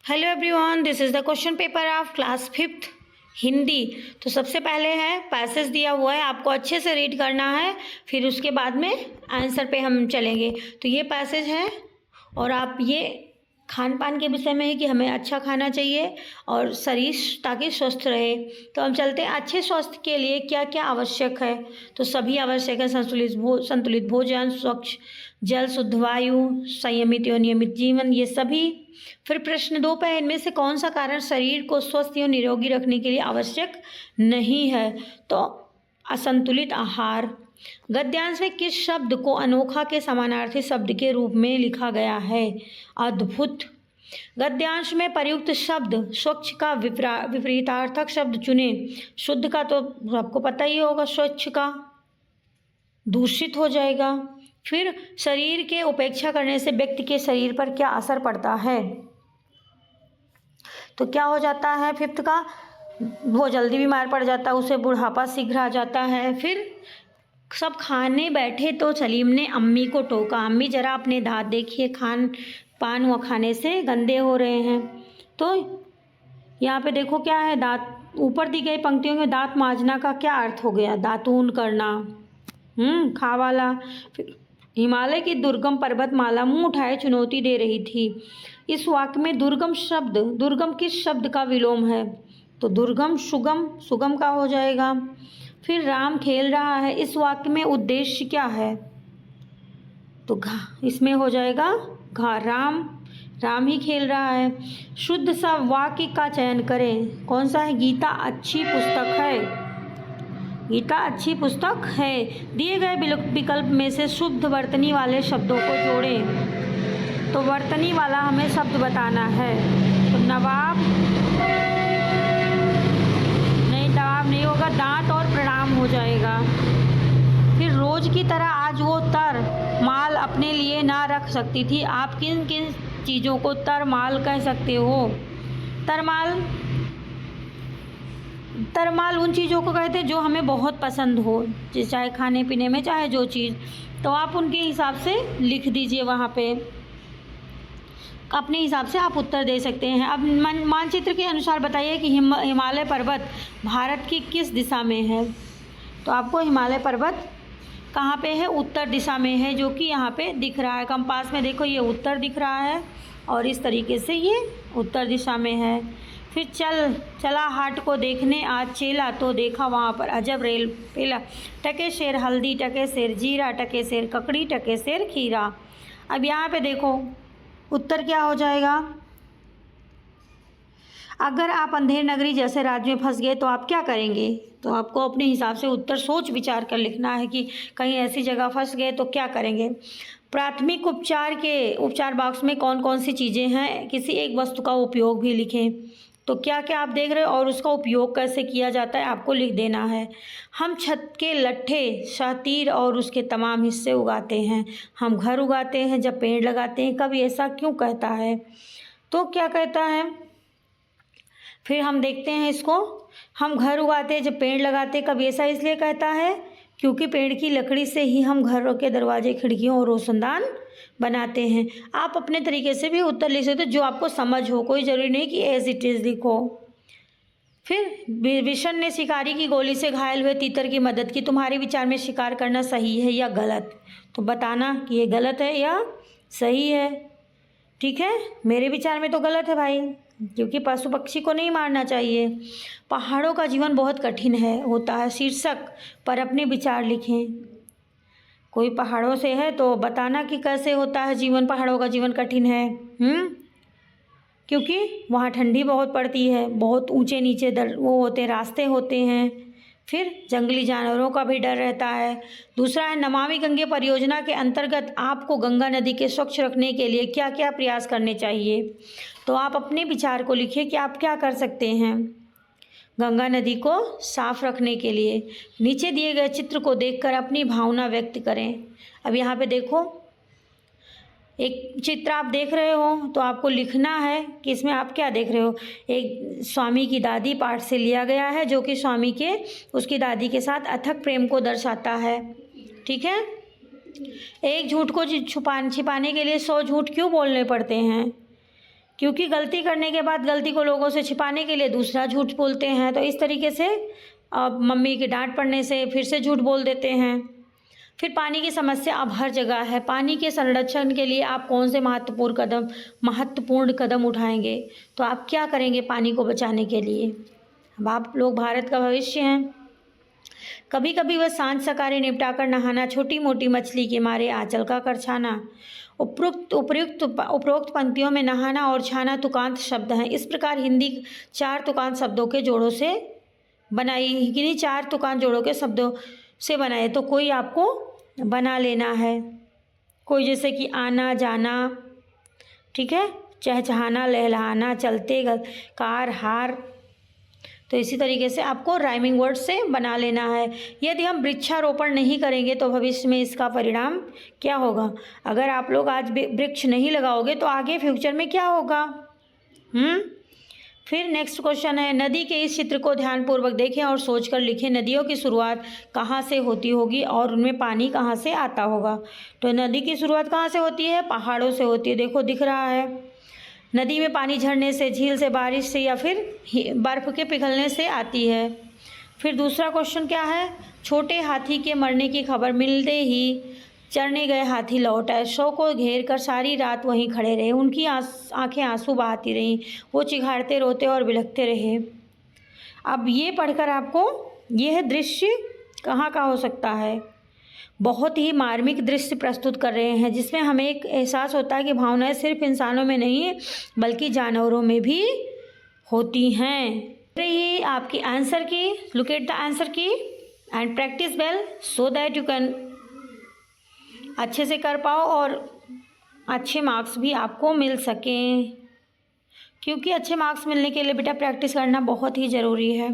Hello everyone, this is the question paper of class fifth Hindi. तो सबसे पहले है पैसेज दिया हुआ है, आपको अच्छे से रीड करना है, फिर उसके बाद में आंसर पे हम चलेंगे। तो ये पैसेज है और आप ये खान पान के विषय में है कि हमें अच्छा खाना चाहिए और शरीर ताकि स्वस्थ रहे। तो हम चलते हैं, अच्छे स्वास्थ्य के लिए क्या क्या आवश्यक है। तो सभी आवश्यक है, संतुलित भोजन, स्वच्छ जल, शुद्ध वायु, संयमित और नियमित जीवन, ये सभी। फिर प्रश्न 2 पे, इनमें से कौन सा कारण शरीर को स्वस्थ और निरोगी रखने के लिए आवश्यक नहीं है। तो असंतुलित आहार। गद्यांश में किस शब्द को अनोखा के समानार्थी शब्द के रूप में लिखा गया है। अद्भुत। गद्यांश में प्रयुक्त शब्द स्वच्छ का विपरीतार्थक शब्द चुने। शुद्ध का तो आपको पता ही होगा, स्वच्छ का दूषित हो जाएगा। फिर शरीर के उपेक्षा करने से व्यक्ति के शरीर पर क्या असर पड़ता है। तो क्या हो जाता है, फिफ्थ का, वो जल्दी बीमार पड़ जाता है, उसे बुढ़ापा शीघ्र आ जाता है। फिर सब खाने बैठे तो सलीम ने अम्मी को टोका, अम्मी जरा अपने दांत देखिए, खान पान व खाने से गंदे हो रहे हैं। तो यहाँ पे देखो क्या है, दांत, ऊपर दी गई पंक्तियों में दांत मांजना का क्या अर्थ हो गया, दातून करना, खा वाला। फिर हिमालय की दुर्गम पर्वतमाला मुंह उठाए चुनौती दे रही थी। इस वाक्य में दुर्गम किस शब्द का विलोम है। तो दुर्गम सुगम, सुगम का हो जाएगा। फिर राम खेल रहा है, इस वाक्य में उद्देश्य क्या है। तो इसमें हो जाएगा घा, राम ही खेल रहा है। शुद्ध सा वाक्य का चयन करें, कौन सा है। गीता अच्छी पुस्तक है, गीता अच्छी पुस्तक है। दिए गए विकल्प में से शुद्ध वर्तनी वाले शब्दों को जोड़ें। तो वर्तनी वाला हमें शब्द बताना है। तो नवाब नहीं होगा, दांत और प्रणाम हो जाएगा। फिर रोज की तरह आज वो तर माल अपने लिए ना रख सकती थी। आप किन किन चीज़ों को तर माल कह सकते हो। तरमाल उन चीज़ों को कहते हैं जो हमें बहुत पसंद हो, चाहे खाने पीने में, चाहे जो चीज़। तो आप उनके हिसाब से लिख दीजिए, वहाँ पे अपने हिसाब से आप उत्तर दे सकते हैं। अब मानचित्र के अनुसार बताइए कि हिमालय पर्वत भारत की किस दिशा में है। तो आपको हिमालय पर्वत कहाँ पे है, उत्तर दिशा में है, जो कि यहाँ पे दिख रहा है। कंपास में देखो, ये उत्तर दिख रहा है और इस तरीके से ये उत्तर दिशा में है। फिर चला हाट को देखने आज चेला, तो देखा वहाँ पर अजब रेल पेला। टके शेर हल्दी, टके शेर जीरा, टके शेर ककड़ी, टके शेर खीरा। अब यहाँ पे देखो उत्तर क्या हो जाएगा। अगर आप अंधेर नगरी जैसे राज्य में फंस गए तो आप क्या करेंगे। तो आपको अपने हिसाब से उत्तर सोच विचार कर लिखना है कि कहीं ऐसी जगह फंस गए तो क्या करेंगे। प्राथमिक उपचार बॉक्स में कौन कौन सी चीज़ें हैं, किसी एक वस्तु का उपयोग भी लिखें। तो क्या क्या आप देख रहे हो और उसका उपयोग कैसे किया जाता है आपको लिख देना है। हम छत के लट्ठे, शातीर और उसके तमाम हिस्से उगाते हैं। हम घर उगाते हैं जब पेड़ लगाते हैं, कभी ऐसा क्यों कहता है। तो क्या कहता है, फिर हम देखते हैं इसको, हम घर उगाते हैं जब पेड़ लगाते हैं, कभी ऐसा इसलिए कहता है क्योंकि पेड़ की लकड़ी से ही हम घरों के दरवाजे, खिड़कियों और रोशनदान बनाते हैं। आप अपने तरीके से भी उत्तर लिख सकते हो, जो आपको समझ हो, कोई ज़रूरी नहीं कि एज इट इज़ लिखो। फिर विशन ने शिकारी की गोली से घायल हुए तीतर की मदद की, तुम्हारे विचार में शिकार करना सही है या गलत। तो बताना कि ये गलत है या सही है। ठीक है, मेरे विचार में तो गलत है भाई, क्योंकि पशु पक्षी को नहीं मारना चाहिए। पहाड़ों का जीवन बहुत कठिन होता है, शीर्षक पर अपने विचार लिखें। कोई पहाड़ों से है तो बताना कि कैसे होता है जीवन, पहाड़ों का जीवन कठिन है। क्योंकि वहाँ ठंडी बहुत पड़ती है, बहुत ऊंचे नीचे वो होते रास्ते होते हैं। फिर जंगली जानवरों का भी डर रहता है। दूसरा है, नमामि गंगे परियोजना के अंतर्गत आपको गंगा नदी के स्वच्छ रखने के लिए क्या क्या प्रयास करने चाहिए। तो आप अपने विचार को लिखिए कि आप क्या कर सकते हैं गंगा नदी को साफ रखने के लिए। नीचे दिए गए चित्र को देखकर अपनी भावना व्यक्त करें। अब यहाँ पे देखो, एक चित्र आप देख रहे हो तो आपको लिखना है कि इसमें आप क्या देख रहे हो। एक स्वामी की दादी पाठ से लिया गया है, जो कि स्वामी के उसकी दादी के साथ अथक प्रेम को दर्शाता है। ठीक है, एक झूठ को छिपाने के लिए 100 झूठ क्यों बोलने पड़ते हैं। क्योंकि गलती करने के बाद गलती को लोगों से छिपाने के लिए दूसरा झूठ बोलते हैं। तो इस तरीके से मम्मी की डांट पड़ने से फिर से झूठ बोल देते हैं। फिर पानी की समस्या अब हर जगह है। पानी के संरक्षण के लिए आप कौन से महत्वपूर्ण कदम उठाएंगे? तो आप क्या करेंगे पानी को बचाने के लिए? अब आप लोग भारत का भविष्य हैं। कभी कभी वह सांझ सकारे निपटाकर नहाना, छोटी मोटी मछली के मारे आंचल का कर छाना। उपरोक्त पंक्तियों में नहाना और छाना तुकांत शब्द हैं। इस प्रकार हिंदी 4 तुकांत शब्दों के जोड़ों से बनाई, किन्हीं 4 तुकांत जोड़ों के शब्दों से बनाए। तो कोई आपको बना लेना है। कोई जैसे कि आना जाना, ठीक है, चहचहाना, लहलहाना, चलते, कार, हार। तो इसी तरीके से आपको राइमिंग वर्ड से बना लेना है। यदि हम वृक्षारोपण नहीं करेंगे तो भविष्य में इसका परिणाम क्या होगा? अगर आप लोग आज वृक्ष नहीं लगाओगे तो आगे फ्यूचर में क्या होगा? फिर नेक्स्ट क्वेश्चन है, नदी के इस चित्र को ध्यानपूर्वक देखें और सोचकर लिखें। नदियों की शुरुआत कहाँ से होती होगी और उनमें पानी कहाँ से आता होगा? तो नदी की शुरुआत कहाँ से होती है? पहाड़ों से होती है। देखो दिख रहा है। नदी में पानी झरने से, झील से, बारिश से या फिर बर्फ़ के पिघलने से आती है। फिर दूसरा क्वेश्चन क्या है? छोटे हाथी के मरने की खबर मिलते ही चरने गए हाथी लौट आए। शव को घेर कर सारी रात वहीं खड़े रहे। उनकी आंखें आंसू बहाती रहीं। वो चिघाड़ते, रोते और बिलखते रहे। अब ये पढ़कर आपको यह दृश्य कहाँ का हो सकता है? बहुत ही मार्मिक दृश्य प्रस्तुत कर रहे हैं, जिसमें हमें एक एहसास होता है कि भावनाएं सिर्फ इंसानों में नहीं बल्कि जानवरों में भी होती हैं। ये आपकी आंसर की, लुक एट द आंसर की and practice well so that you can अच्छे से कर पाओ और अच्छे मार्क्स भी आपको मिल सकें। क्योंकि अच्छे मार्क्स मिलने के लिए बेटा प्रैक्टिस करना बहुत ही ज़रूरी है।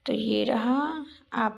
तो ये रहा आप